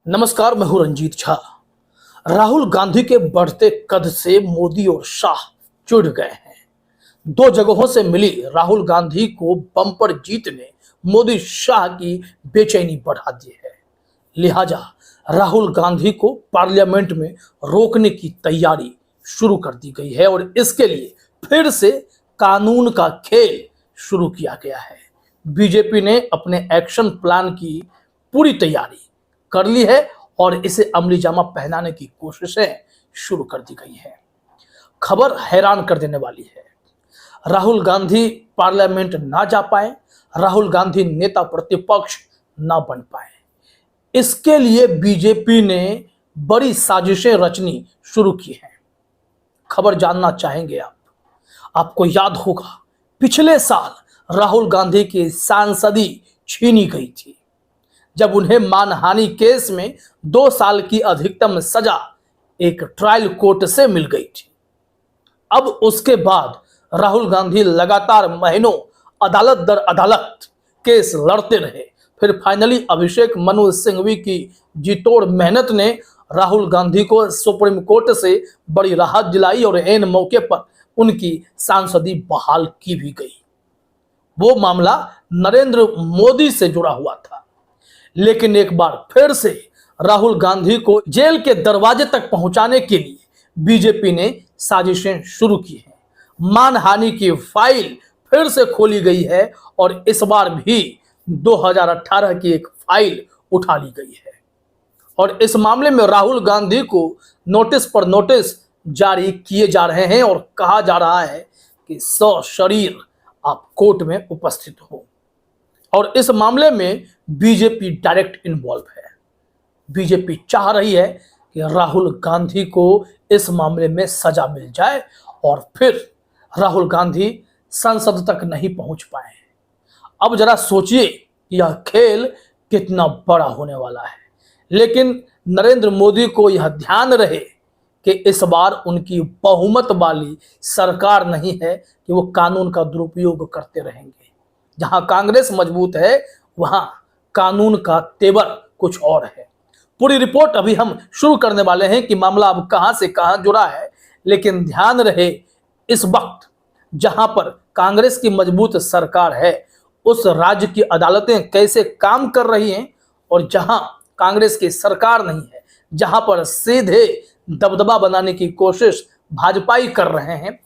नमस्कार, मैं हूं रंजीत झा। राहुल गांधी के बढ़ते कद से मोदी और शाह चिढ़ गए हैं। दो जगहों से मिली राहुल गांधी को बम्पर जीत ने मोदी शाह की बेचैनी बढ़ा दी है। लिहाजा राहुल गांधी को पार्लियामेंट में रोकने की तैयारी शुरू कर दी गई है और इसके लिए फिर से कानून का खेल शुरू किया गया है। बीजेपी ने अपने एक्शन प्लान की पूरी तैयारी कर ली है और इसे अमली जामा पहनाने की कोशिशें शुरू कर दी गई हैं। खबर हैरान कर देने वाली है। राहुल गांधी पार्लियामेंट ना जा पाए, राहुल गांधी नेता प्रतिपक्ष ना बन पाए, इसके लिए बीजेपी ने बड़ी साजिशें रचनी शुरू की हैं। खबर जानना चाहेंगे आप? आपको याद होगा पिछले साल राहुल गांधी की सांसदी छीनी गई थी, जब उन्हें मानहानि केस में 2 साल की अधिकतम सजा एक ट्रायल कोर्ट से मिल गई थी। अब उसके बाद राहुल गांधी लगातार महीनों अदालत दर अदालत केस लड़ते रहे। फिर फाइनली अभिषेक मनु सिंघवी की जीतोड़ मेहनत ने राहुल गांधी को सुप्रीम कोर्ट से बड़ी राहत दिलाई और ऐन मौके पर उनकी सांसदी बहाल की भी गई। वो मामला नरेंद्र मोदी से जुड़ा हुआ था, लेकिन एक बार फिर से राहुल गांधी को जेल के दरवाजे तक पहुंचाने के लिए बीजेपी ने साजिशें शुरू की हैं। मानहानि की फाइल फिर से खोली गई है और इस बार भी 2018 की एक फाइल उठा ली गई है और इस मामले में राहुल गांधी को नोटिस पर नोटिस जारी किए जा रहे हैं और कहा जा रहा है कि सशरीर आप कोर्ट में उपस्थित हो। और इस मामले में बीजेपी डायरेक्ट इन्वॉल्व है। बीजेपी चाह रही है कि राहुल गांधी को इस मामले में सजा मिल जाए और फिर राहुल गांधी संसद तक नहीं पहुंच पाए। अब जरा सोचिए यह खेल कितना बड़ा होने वाला है। लेकिन नरेंद्र मोदी को यह ध्यान रहे कि इस बार उनकी बहुमत वाली सरकार नहीं है कि वो कानून का दुरुपयोग करते रहेंगे। जहां कांग्रेस मजबूत है वहां कानून का तेवर कुछ और है। पूरी रिपोर्ट अभी हम शुरू करने वाले हैं कि मामला अब कहां से कहां जुड़ा है, लेकिन ध्यान रहे इस वक्त जहां पर कांग्रेस की मजबूत सरकार है उस राज्य की अदालतें कैसे काम कर रही हैं और जहां कांग्रेस की सरकार नहीं है, जहां पर सीधे दबदबा बनाने की कोशिश भाजपाई कर रहे हैं,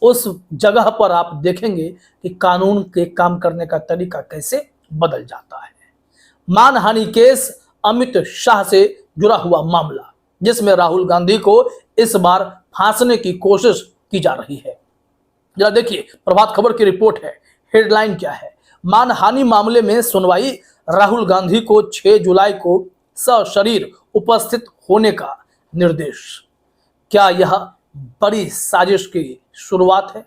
उस जगह पर आप देखेंगे कि कानून के काम करने का तरीका कैसे बदल जाता है। मानहानि केस अमित शाह से जुड़ा हुआ मामला, जिसमें राहुल गांधी को इस बार फांसने की कोशिश की जा रही है। जरा देखिए, प्रभात खबर की रिपोर्ट है। हेडलाइन क्या है? मानहानि मामले में सुनवाई, राहुल गांधी को 6 जुलाई को सशरीर उपस्थित होने का निर्देश। क्या यह बड़ी साजिश की शुरुआत है?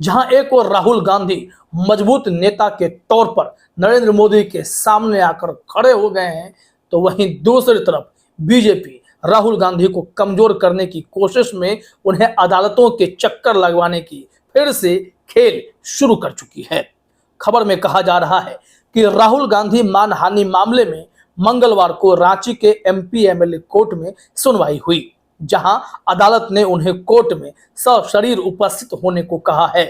जहां एक और राहुल गांधी मजबूत नेता के तौर पर नरेंद्र मोदी के सामने आकर खड़े हो गए हैं, तो वहीं दूसरी तरफ बीजेपी राहुल गांधी को कमजोर करने की कोशिश में उन्हें अदालतों के चक्कर लगवाने की फिर से खेल शुरू कर चुकी है। खबर में कहा जा रहा है कि राहुल गांधी मानहानि मामले में मंगलवार को रांची के एमपी एमएलए कोर्ट में सुनवाई हुई, जहां अदालत ने उन्हें कोर्ट में सशरीर उपस्थित होने को कहा है।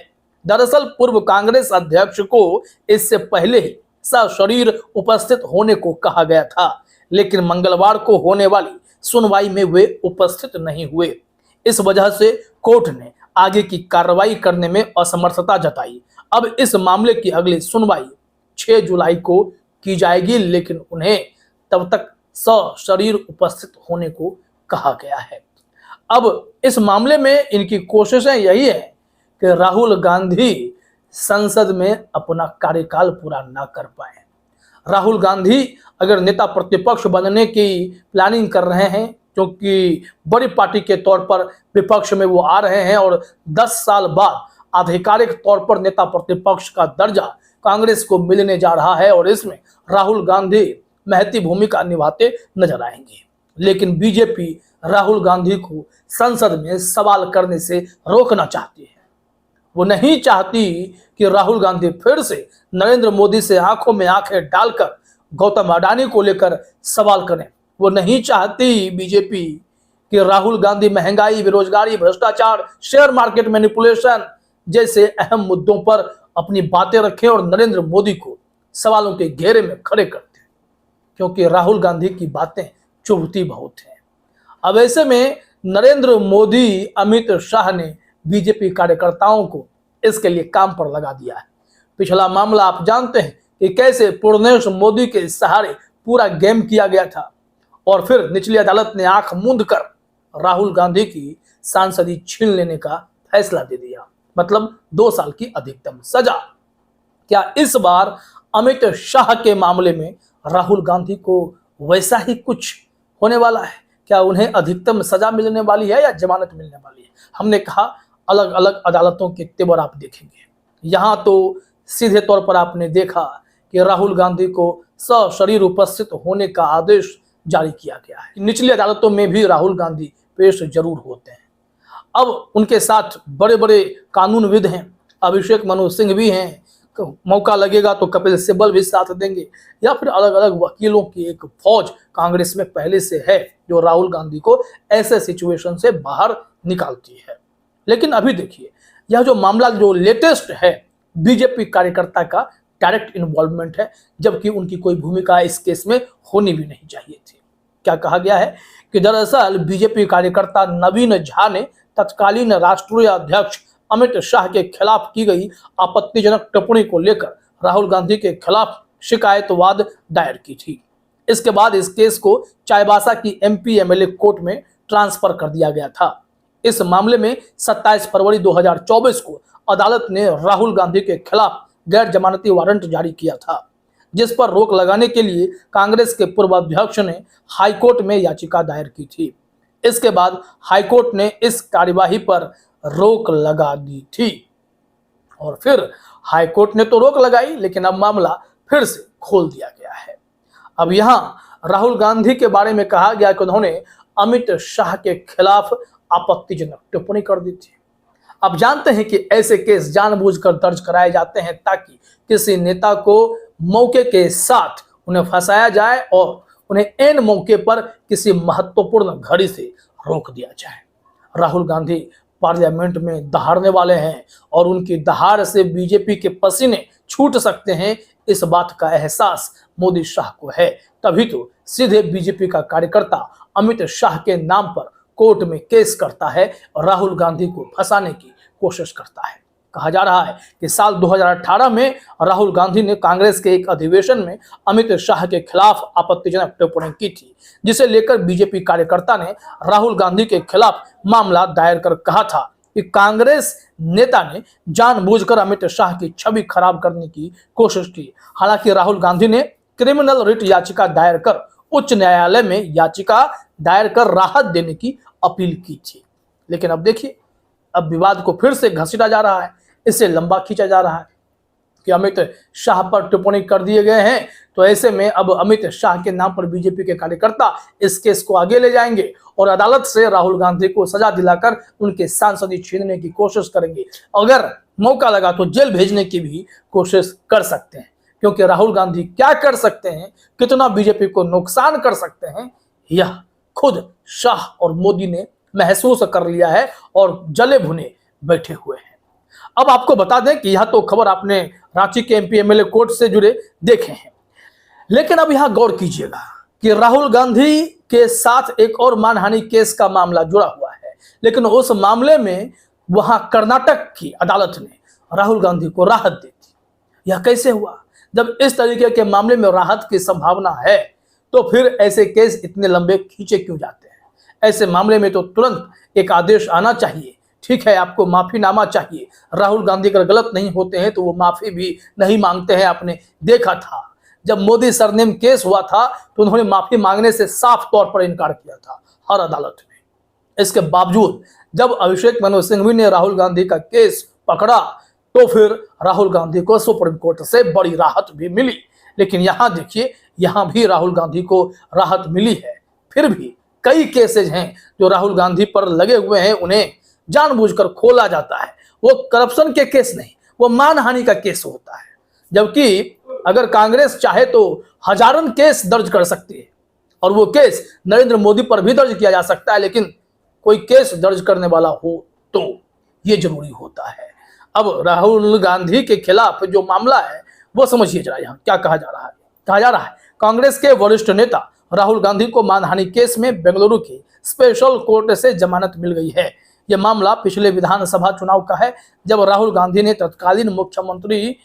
दरअसल पूर्व कांग्रेस अध्यक्ष को इससे पहले ही सशरीर उपस्थित होने को कहा गया था, लेकिन मंगलवार को होने वाली सुनवाई में वे उपस्थित नहीं हुए। इस वजह से कोर्ट ने आगे की कार्रवाई करने में असमर्थता जताई। अब इस मामले की अगली सुनवाई 6 जुलाई को की जाएगी, लेकिन उन्हें तब तक सशरीर उपस्थित होने को कहा गया है। अब इस मामले में इनकी कोशिशें यही है कि राहुल गांधी संसद में अपना कार्यकाल पूरा ना कर पाए। राहुल गांधी अगर नेता प्रतिपक्ष बनने की प्लानिंग कर रहे हैं, क्योंकि बड़ी पार्टी के तौर पर विपक्ष में वो आ रहे हैं और 10 साल बाद आधिकारिक तौर पर नेता प्रतिपक्ष का दर्जा कांग्रेस को मिलने जा रहा है और इसमें राहुल गांधी महती भूमिका निभाते नजर आएंगे। लेकिन बीजेपी राहुल गांधी को संसद में सवाल करने से रोकना चाहती है। वो नहीं चाहती कि राहुल गांधी फिर से नरेंद्र मोदी से आंखों में आंखें डालकर गौतम अडानी को लेकर सवाल करें। वो नहीं चाहती बीजेपी कि राहुल गांधी महंगाई, बेरोजगारी, भ्रष्टाचार, शेयर मार्केट मैनिपुलेशन जैसे अहम मुद्दों पर अपनी बातें रखें और नरेंद्र मोदी को सवालों के घेरे में खड़े कर दें, क्योंकि राहुल गांधी की बातें चुभती बहुत हैं। अब ऐसे में नरेंद्र मोदी, अमित शाह ने बीजेपी कार्यकर्ताओं को इसके लिए काम पर लगा दिया है। पिछला मामला आप जानते हैं कि कैसे पूर्णेश मोदी के सहारे पूरा गेम किया गया था और फिर निचली अदालत ने आंख मूंद कर राहुल गांधी की सांसदी छीन लेने का फैसला दे दिया, मतलब 2 साल की अधिकतम सजा। क्या इस बार अमित शाह के मामले में राहुल गांधी को वैसा ही कुछ होने वाला है? क्या उन्हें अधिकतम सजा मिलने वाली है या जमानत मिलने वाली है? हमने कहा अलग अलग अदालतों के तेवर आप देखेंगे। यहां तो सीधे तौर पर आपने देखा कि राहुल गांधी को सशरीर उपस्थित होने का आदेश जारी किया गया है। निचली अदालतों में भी राहुल गांधी पेश जरूर होते हैं। अब उनके साथ बड़े बड़े कानूनविद हैं, अभिषेक मनु सिंह भी हैं, मौका लगेगा तो कपिल सिब्बल भी साथ देंगे, या फिर अलग अलग वकीलों की एक फौज कांग्रेस में पहले से है जो राहुल गांधी को ऐसे सिचुएशन से बाहर निकालती है। लेकिन अभी देखिए, यह जो मामला जो लेटेस्ट है, बीजेपी कार्यकर्ता का डायरेक्ट इन्वॉल्वमेंट है, जबकि उनकी कोई भूमिका इस केस में होनी भी नहीं चाहिए थी। क्या कहा गया है कि दरअसल बीजेपी कार्यकर्ता नवीन झा ने तत्कालीन राष्ट्रीय अध्यक्ष अमित शाह के खिलाफ की गई आपत्तिजनक टिप्पणी को लेकर राहुल गांधी के खिलाफ शिकायतवाद दायर की थी। इसके बाद इस केस को चाईबासा की एमपी एमएलए कोर्ट में ट्रांसफर कर दिया गया था। इस मामले में 27 फरवरी 2024 को अदालत ने राहुल गांधी के खिलाफ गैर जमानती वारंट जारी किया था, जिस पर रोक लगाने के लिए कांग्रेस के पूर्व अध्यक्ष ने हाईकोर्ट में याचिका दायर की थी। इसके बाद हाईकोर्ट ने इस कार्यवाही पर रोक लगा दी थी और फिर हाईकोर्ट ने तो रोक लगाई, लेकिन अब मामला फिर से खोल दिया गया है। अब यहां राहुल गांधी के बारे में कहा गया कि उन्होंने अमित शाह के खिलाफ आपत्तिजनक टिप्पणी कर दी थी। अब जानते हैं कि ऐसे केस जानबूझकर दर्ज कराए जाते हैं ताकि किसी नेता को मौके के साथ उन्हें फंसाया जाए और उन्हें एन मौके पर किसी महत्वपूर्ण घड़ी से रोक दिया जाए। राहुल गांधी पार्लियामेंट में दहाड़ने वाले हैं और उनकी दहाड़ से बीजेपी के पसीने छूट सकते हैं, इस बात का एहसास मोदी शाह को है। तभी तो सीधे बीजेपी का कार्यकर्ता अमित शाह के नाम पर कोर्ट में केस करता है और राहुल गांधी को फंसाने की कोशिश करता है। कहा जा रहा है कि साल 2018 में राहुल गांधी ने कांग्रेस के एक अधिवेशन में अमित शाह के खिलाफ आपत्तिजनक टिप्पणी की थी, जिसे लेकर बीजेपी कार्यकर्ता ने राहुल गांधी के खिलाफ मामला दायर कर कहा था कि कांग्रेस नेता ने जानबूझकर अमित शाह की छवि खराब करने की कोशिश की। हालांकि राहुल गांधी ने क्रिमिनल रिट याचिका दायर कर उच्च न्यायालय में याचिका दायर कर राहत देने की अपील की थी। लेकिन अब देखिए, अब विवाद को फिर से घसीटा जा रहा है, इसे लंबा खींचा जा रहा है कि अमित शाह पर टिप्पणी कर दिए गए हैं, तो ऐसे में अब अमित शाह के नाम पर बीजेपी के कार्यकर्ता इस केस को आगे ले जाएंगे और अदालत से राहुल गांधी को सजा दिलाकर उनके सांसदी छीनने की कोशिश करेंगे। अगर मौका लगा तो जेल भेजने की भी कोशिश कर सकते हैं, क्योंकि राहुल गांधी क्या कर सकते हैं, कितना बीजेपी को नुकसान कर सकते हैं, यह खुद शाह और मोदी ने महसूस कर लिया है और जले भुने बैठे हुए हैं। अब आपको बता दें कि यह तो खबर आपने रांची के एमपी एमएलए कोर्ट से जुड़े देखे हैं, लेकिन अब यहां गौर कीजिएगा कि राहुल गांधी के साथ एक और मानहानि केस का मामला जुड़ा हुआ है, लेकिन उस मामले में वहां कर्नाटक की अदालत ने राहुल गांधी को राहत दी थी। यह कैसे हुआ? जब इस तरीके के मामले में राहत की संभावना है तो फिर ऐसे केस इतने लंबे खींचे क्यों जाते हैं? ऐसे मामले में तो तुरंत एक आदेश आना चाहिए। ठीक है, आपको माफीनामा चाहिए। राहुल गांधी अगर गलत नहीं होते हैं तो वो माफी भी नहीं मांगते हैं। आपने देखा था जब मोदी सरनेम केस हुआ था तो उन्होंने माफी मांगने से साफ तौर पर इनकार किया था हर अदालत में। इसके बावजूद जब अभिषेक मनु सिंघवी ने राहुल गांधी का केस पकड़ा तो फिर राहुल गांधी को सुप्रीम कोर्ट से बड़ी राहत भी मिली। लेकिन यहां देखिए, यहां भी राहुल गांधी को राहत मिली है। फिर भी कई केसेज हैं जो राहुल गांधी पर लगे हुए हैं, उन्हें जानबूझकर खोला जाता है। वो करप्शन के केस नहीं, वो मानहानि का केस होता है। जबकि अगर कांग्रेस चाहे तो हजारों केस दर्ज कर सकती है और वो केस नरेंद्र मोदी पर भी दर्ज किया जा सकता है, लेकिन कोई केस दर्ज करने वाला हो तो ये जरूरी होता है। अब राहुल गांधी के खिलाफ जो मामला है वो समझिए जरा, यहाँ क्या कहा जा रहा है। कहा जा रहा है कांग्रेस के वरिष्ठ नेता राहुल गांधी को मानहानि केस में बेंगलुरु की स्पेशल कोर्ट से जमानत मिल गई है। यह मामला पिछले विधानसभा चुनाव का है, जब राहुल गांधी ने तत्कालीन मुख्यमंत्री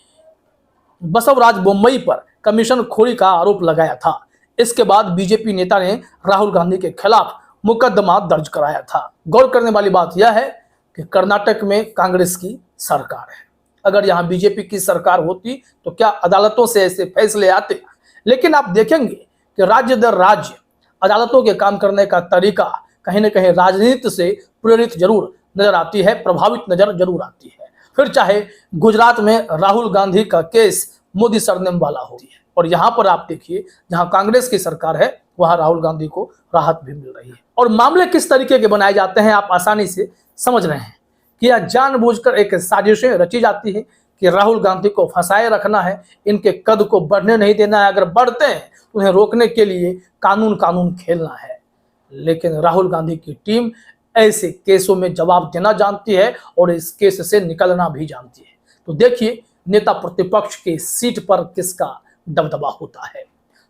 बसवराज बोम्मई पर कमीशन खोरी का आरोप लगाया था। इसके बाद बीजेपी नेता ने राहुल गांधी के खिलाफ मुकदमा दर्ज कराया था। गौर करने वाली बात यह है कि कर्नाटक में कांग्रेस की सरकार है। अगर यहाँ बीजेपी की सरकार होती तो क्या अदालतों से ऐसे फैसले आते। लेकिन आप देखेंगे कि राज्य दर राज्य अदालतों के काम करने का तरीका कहीं ना कहीं राजनीति से प्रेरित जरूर नजर आती है, प्रभावित नजर जरूर आती है। फिर चाहे गुजरात में राहुल गांधी का केस मोदी सरनेम वाला हो, और यहाँ पर आप देखिए जहां कांग्रेस की सरकार है वहां राहुल गांधी को राहत भी मिल रही है। और मामले किस तरीके के बनाए जाते हैं आप आसानी से समझ रहे हैं कि यह जानबूझकर एक साजिशें रची जाती है कि राहुल गांधी को फंसाए रखना है, इनके कद को बढ़ने नहीं देना है, अगर बढ़ते हैं तो उन्हें रोकने के लिए कानून खेलना है। लेकिन राहुल गांधी की टीम ऐसे केसों में जवाब देना जानती है और इस केस से निकलना भी जानती है। तो देखिए नेता प्रतिपक्ष के सीट पर किसका दबदबा होता है।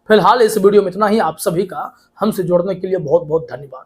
फिलहाल इस वीडियो में इतना ही। आप सभी का हमसे जुड़ने के लिए बहुत बहुत धन्यवाद।